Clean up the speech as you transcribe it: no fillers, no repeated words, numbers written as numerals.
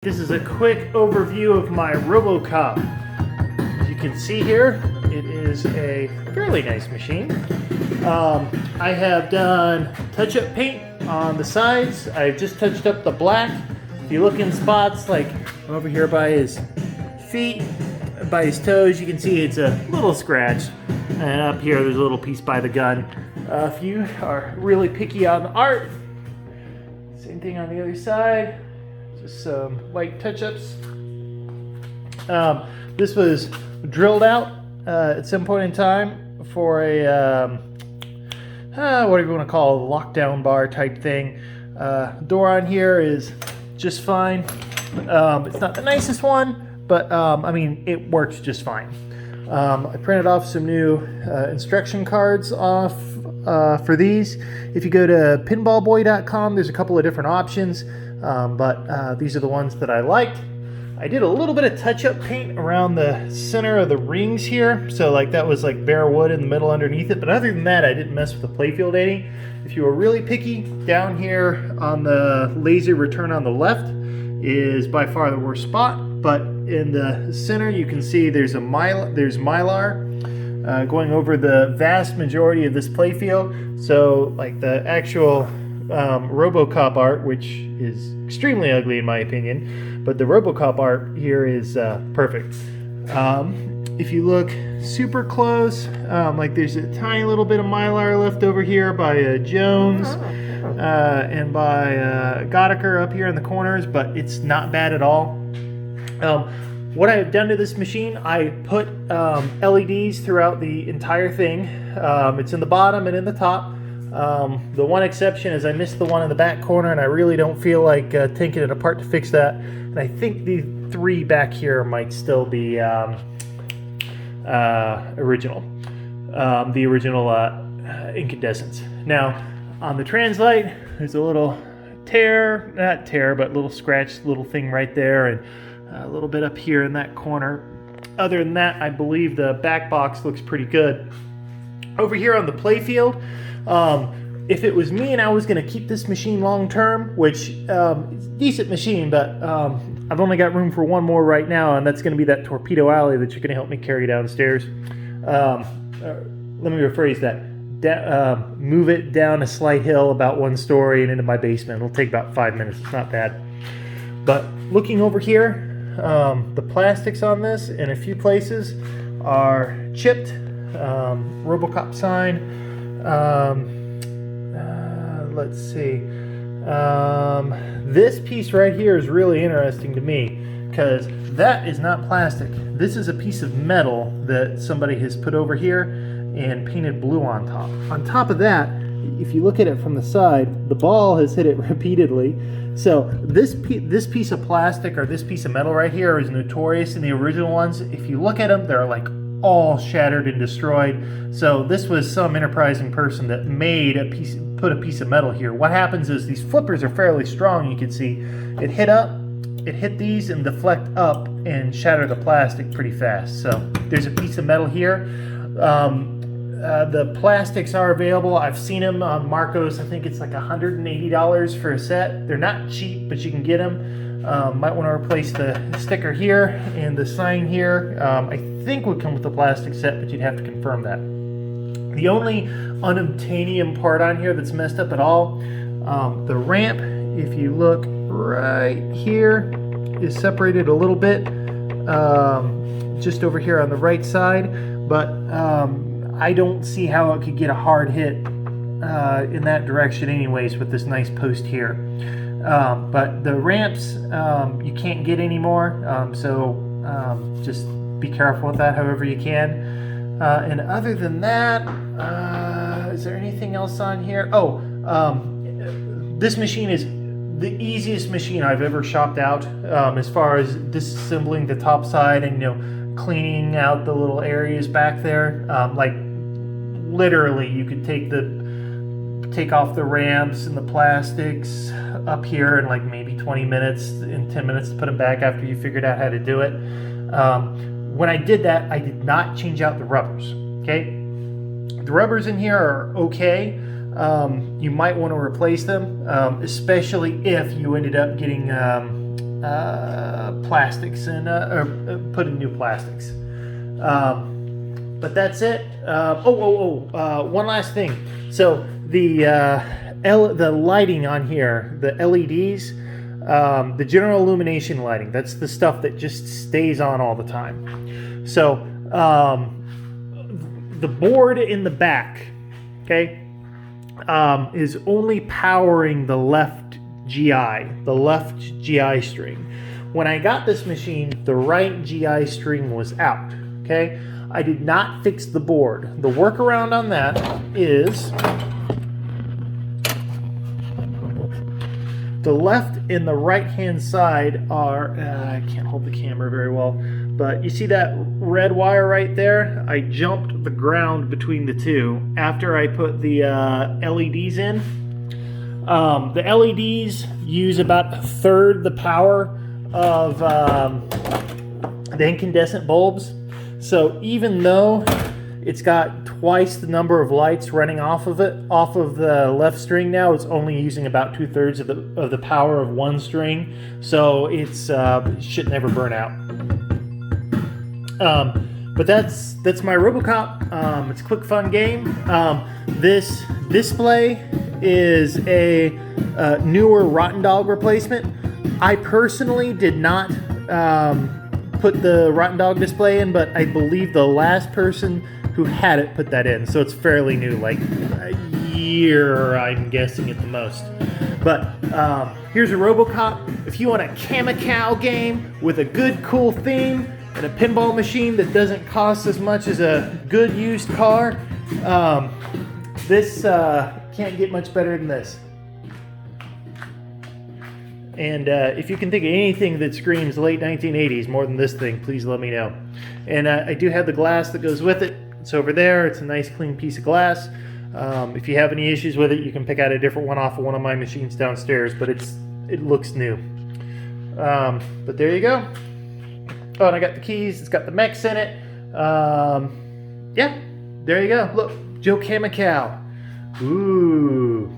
This is a quick overview of my robocop. As you can see here, it is a fairly nice machine. I have done touch-up paint on the sides. I've just touched up the black. If you look in spots like over here by his feet, by his toes, you can see it's a little scratched. And up here, there's a little piece by the gun. If you are really picky on the art, same thing on the other side. Just some light touch-ups. This was drilled out at some point in time for a whatever you want to call it, a lockdown bar type thing. Door on here is just fine. It's not the nicest one, but I mean, it works just fine. I printed off some new instruction cards off for these. If you go to pinballboy.com, there's a couple of different options. But these are the ones that I liked. I did a little bit of touch-up paint around the center of the rings here, so like that was like bare wood in the middle underneath it, but other than that I didn't mess with the playfield any. If you were really picky, down here on the laser return on the left is by far the worst spot, but in the center you can see there's Mylar going over the vast majority of this playfield, so like the actual robocop art, which is extremely ugly in my opinion, but the robocop art here is perfect. If you look super close, like there's a tiny little bit of Mylar left over here by Jones and by Godeker up here in the corners, but it's not bad at all. What I have done to this machine, I put LEDs throughout the entire thing. It's in the bottom and in the top. The one exception is I missed the one in the back corner, and I really don't feel like taking it apart to fix that. And I think the three back here might still be original. The original incandescents. Now, on the translite, there's a little tear, not tear, but little scratch, little thing right there, and a little bit up here in that corner. Other than that, I believe the back box looks pretty good. Over here on the playfield, if it was me and I was going to keep this machine long term, which is a decent machine, but I've only got room for one more right now, and that's going to be that torpedo alley that you're going to help me carry downstairs. Let me rephrase that. Move it down a slight hill about 1 story and into my basement. It'll take about 5 minutes. It's not bad. But looking over here, the plastics on this in a few places are chipped. Robocop sign. Let's see. This piece right here is really interesting to me because that is not plastic. This is a piece of metal that somebody has put over here and painted blue on top. On top of that, if you look at it from the side, the ball has hit it repeatedly. So this piece of plastic or this piece of metal right here is notorious in the original ones. If you look at them, they're like all shattered and destroyed. So this was some enterprising person that made put a piece of metal here. What happens is these flippers are fairly strong. You can see it hit these and deflect up and shatter the plastic pretty fast. So there's a piece of metal here. The plastics are available. I've seen them on Marco's. I think it's like $180 for a set. They're not cheap, but you can get them. Might want to replace the sticker here and the sign here. I think would come with the plastic set, but you'd have to confirm that. The only unobtainium part on here that's messed up at all, the ramp, if you look right here, is separated a little bit, just over here on the right side, but I don't see how it could get a hard hit in that direction anyways with this nice post here. But the ramps you can't get anymore, so just be careful with that however you can. And other than that, is there anything else on here? Oh, this machine is the easiest machine I've ever shopped out as far as disassembling the top side and cleaning out the little areas back there. Like literally, you could take off the ramps and the plastics up here in like maybe 20 minutes and 10 minutes to put them back after you figured out how to do it. When I did that, I did not change out the rubbers. Okay, the rubbers in here are okay. You might want to replace them, especially if you ended up getting plastics and or put in new plastics. But that's it. One last thing. So the lighting on here, the LEDs, the general illumination lighting, that's the stuff that just stays on all the time. So the board in the back, okay, is only powering the left GI string. When I got this machine, the right GI string was out, okay? I did not fix the board. The workaround on that is the left and the right hand side are, I can't hold the camera very well, but you see that red wire right there? I jumped the ground between the two after I put the LEDs in. The LEDs use about a third the power of the incandescent bulbs. So even though it's got twice the number of lights running off of the left string now, it's only using about 2/3 of the power of one string. So it should never burn out. But that's my RoboCop. It's a quick, fun game. This display is a newer Rotten Dog replacement. I personally did not put the Rotten Dog display in, but I believe the last person who had it put that in, so it's fairly new, like a year, I'm guessing at the most. But here's a RoboCop. If you want a Camacow game with a good, cool theme and a pinball machine that doesn't cost as much as a good used car, this can't get much better than this. And if you can think of anything that screams late 1980s more than this thing, please let me know. And I do have the glass that goes with it. It's over there. It's a nice clean piece of glass. If you have any issues with it, you can pick out a different one off of one of my machines downstairs, but it looks new. But there you go. Oh, and I got the keys. It's got the mechs in it. Yeah, there you go. Look, Joe Camacow. Ooh.